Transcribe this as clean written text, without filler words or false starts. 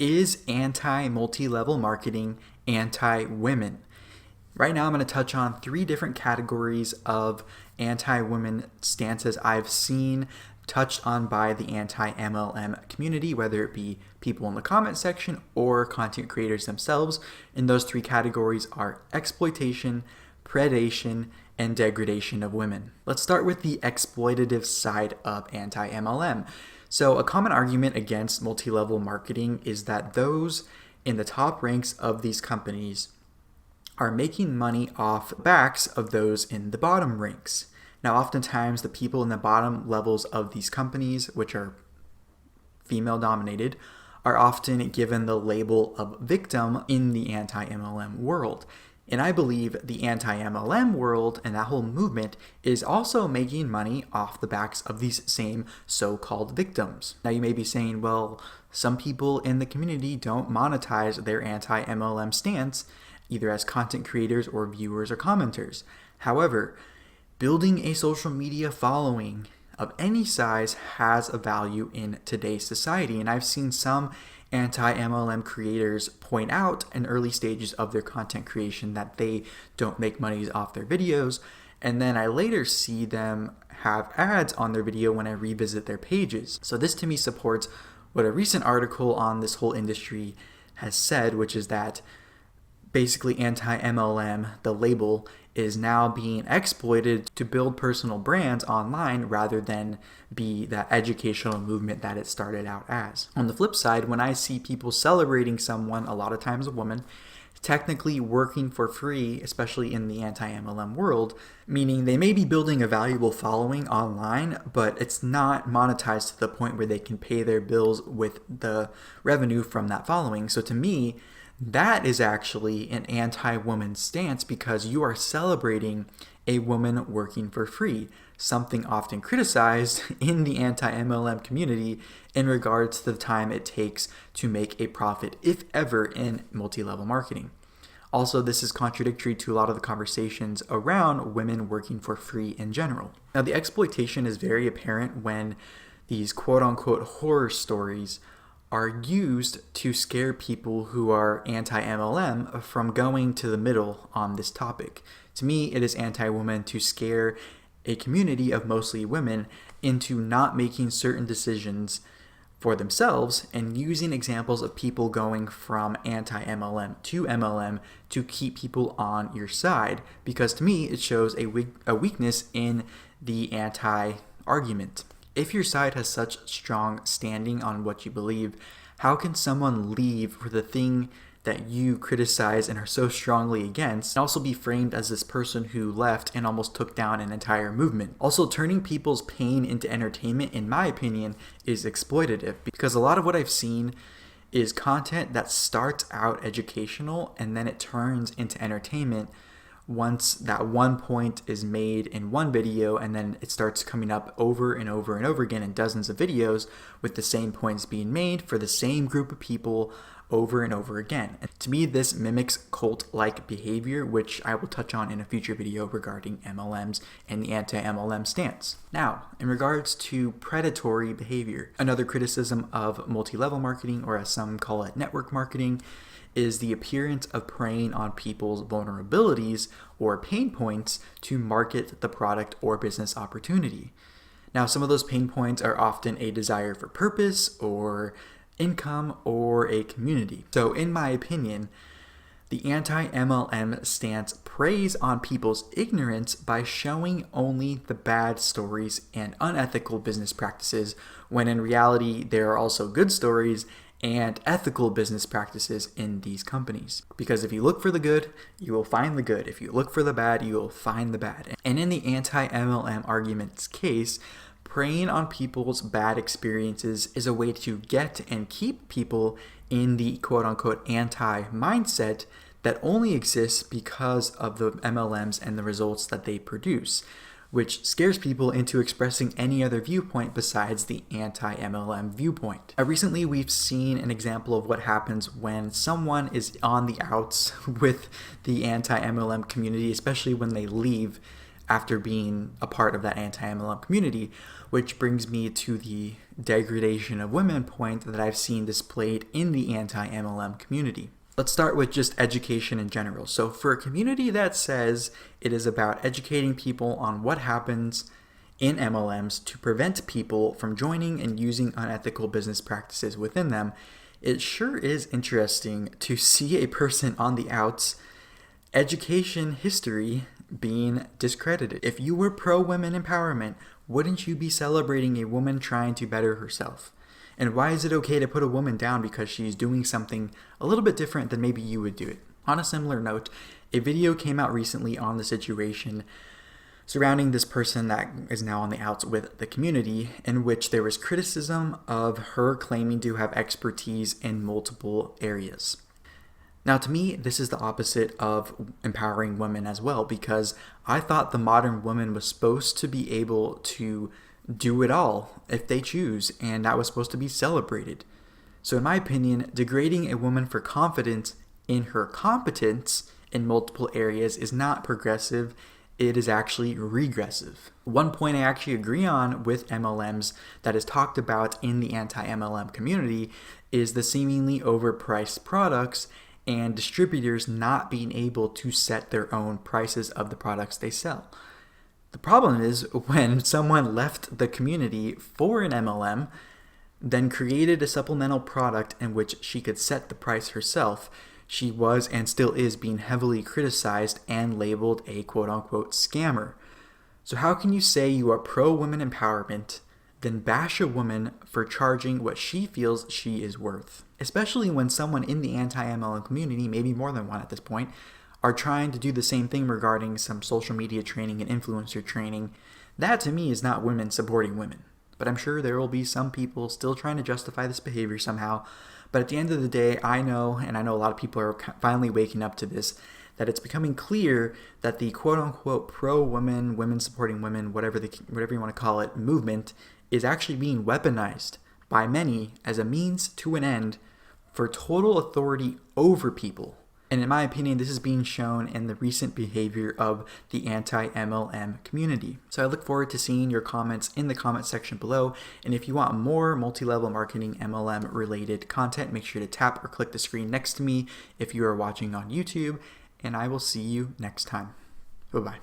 Is anti-multi-level marketing anti-women? Right now I'm going to touch on 3 different categories of anti-women stances I've seen touched on by the anti-MLM community, whether it be people in the comment section or content creators themselves. And those 3 categories are exploitation, predation, and degradation of women. Let's start with the exploitative side of anti-MLM. So a common argument against multi-level marketing is that those in the top ranks of these companies are making money off the backs of those in the bottom ranks. Now, oftentimes the people in the bottom levels of these companies, which are female dominated, are often given the label of victim in the anti-MLM world. And I believe the anti-MLM world and that whole movement is also making money off the backs of these same so-called victims. Now you may be saying, well, some people in the community don't monetize their anti-MLM stance, either as content creators or viewers or commenters. However, building a social media following of any size has a value in today's society. And I've seen some anti-MLM creators point out in early stages of their content creation that they don't make money off their videos. And then I later see them have ads on their video when I revisit their pages. So this to me supports what a recent article on this whole industry has said, which is that basically anti-MLM, the label, is now being exploited to build personal brands online rather than be that educational movement that it started out as. On the flip side, when I see people celebrating someone, a lot of times a woman, technically working for free, especially in the anti-MLM world, meaning they may be building a valuable following online, but it's not monetized to the point where they can pay their bills with the revenue from that following. So to me, that is actually an anti-woman stance because you are celebrating a woman working for free, something often criticized in the anti-MLM community in regards to the time it takes to make a profit, if ever, in multi-level marketing. Also, this is contradictory to a lot of the conversations around women working for free in general. Now, the exploitation is very apparent when these quote-unquote horror stories are used to scare people who are anti-MLM from going to the middle on this topic. To me, it is anti-woman to scare a community of mostly women into not making certain decisions for themselves and using examples of people going from anti-MLM to MLM to keep people on your side, because to me, it shows a weakness in the anti-argument. If your side has such strong standing on what you believe, how can someone leave for the thing that you criticize and are so strongly against, and also be framed as this person who left and almost took down an entire movement? Also, turning people's pain into entertainment, in my opinion, is exploitative, because a lot of what I've seen is content that starts out educational and then it turns into entertainment once that one point is made in one video, and then it starts coming up over and over and over again in dozens of videos with the same points being made for the same group of people over and over again. And to me, this mimics cult-like behavior, which I will touch on in a future video regarding MLMs and the anti-MLM stance. Now, in regards to predatory behavior, another criticism of multi-level marketing, or as some call it network marketing, is the appearance of preying on people's vulnerabilities or pain points to market the product or business opportunity. Now, some of those pain points are often a desire for purpose or income or a community. So in my opinion, the anti-MLM stance preys on people's ignorance by showing only the bad stories and unethical business practices, when in reality there are also good stories and ethical business practices in these companies. Because if you look for the good, you will find the good. If you look for the bad, you will find the bad. And in the anti-MLM argument's case, preying on people's bad experiences is a way to get and keep people in the quote-unquote anti-mindset that only exists because of the MLMs and the results that they produce, which scares people into expressing any other viewpoint besides the anti-MLM viewpoint. Recently, we've seen an example of what happens when someone is on the outs with the anti-MLM community, especially when they leave after being a part of that anti-MLM community. which brings me to the degradation of women point that I've seen displayed in the anti-MLM community. Let's start with just education in general. So for a community that says it is about educating people on what happens in MLMs to prevent people from joining and using unethical business practices within them, it sure is interesting to see a person on the outs education history being discredited. If you were pro-women empowerment, wouldn't you be celebrating a woman trying to better herself? And why is it okay to put a woman down because she's doing something a little bit different than maybe you would do it? On a similar note, a video came out recently on the situation surrounding this person that is now on the outs with the community, in which there was criticism of her claiming to have expertise in multiple areas. Now, to me, this is the opposite of empowering women as well, because I thought the modern woman was supposed to be able to do it all if they choose, and that was supposed to be celebrated. So in my opinion, degrading a woman for confidence in her competence in multiple areas is not progressive. It is actually regressive. One point I actually agree on with MLMs that is talked about in the anti-MLM community is the seemingly overpriced products and distributors not being able to set their own prices of the products they sell. The problem is when someone left the community for an MLM, then created a supplemental product in which she could set the price herself, she was and still is being heavily criticized and labeled a quote-unquote scammer. So how can you say you are pro-women empowerment, then bash a woman for charging what she feels she is worth? Especially when someone in the anti-MLM community, maybe more than one at this point, are trying to do the same thing regarding some social media training and influencer training. That to me is not women supporting women. But I'm sure there will be some people still trying to justify this behavior somehow. But at the end of the day, I know, and I know a lot of people are finally waking up to this, that it's becoming clear that the quote-unquote pro-women, women supporting women, whatever you want to call it, movement is actually being weaponized by many as a means to an end for total authority over people. And in my opinion, this is being shown in the recent behavior of the anti-MLM community. So I look forward to seeing your comments in the comment section below. And if you want more multi-level marketing MLM related content, make sure to tap or click the screen next to me if you are watching on YouTube. And I will see you next time. Bye-bye.